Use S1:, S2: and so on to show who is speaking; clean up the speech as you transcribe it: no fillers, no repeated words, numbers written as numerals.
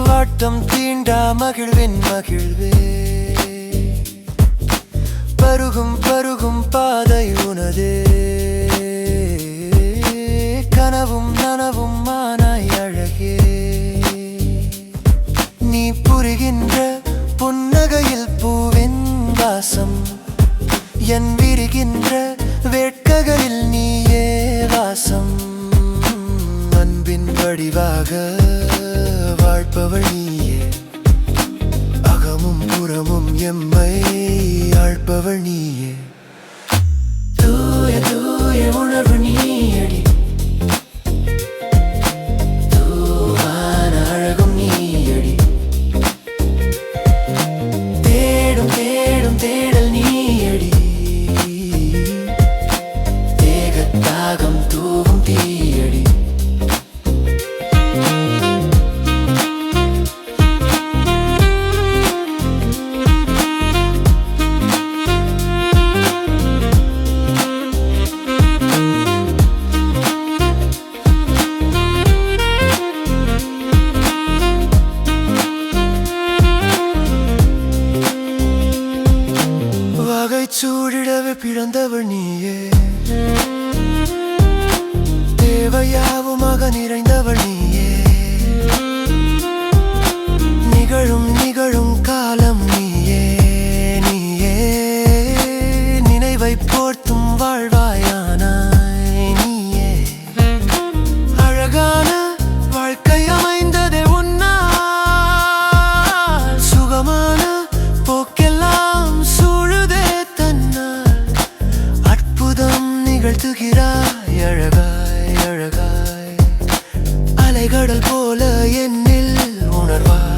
S1: வாட்டம் தீண்டா மகிழ்வின் மகிழ்வே பருகும் பருகும் பாதை உனதே கனவும் நனவும் மானாய் அழகே நீ புரிகின்ற புன்னகையில் பூவின் வாசம் என் விரிகின்ற வேட்கைகளில் நீயே வாசம் அன்பின் வடிவாக வாழ்பவள் நீயே அகமும் புறமும் எம்மை ஆழ்பவள் நீயே தூய தூய உணர்வு நீயடி தூவான அழகும் நீயடி தேடும் தேடும் தேடல் நீயடி தேகத்தாகம் தூவும் தீயடி சூழிடவே பிறந்தவள் நீயே தேவையாவுமாக நிறைந்தவள் நீயே நிகழும் நிகழும் காலம் நீயே நீயே நினைவை போர்த்தும் வாழ்வாயானாய் நீயே அழகான வாழ்க்கை அமைந்ததே உன்னால் சுகமான போக்கெல்லாம் நிகழ்த்துகிறாய் அழகாய் அழகாய் அலைகடல் போல என்னில் உணர்வாய்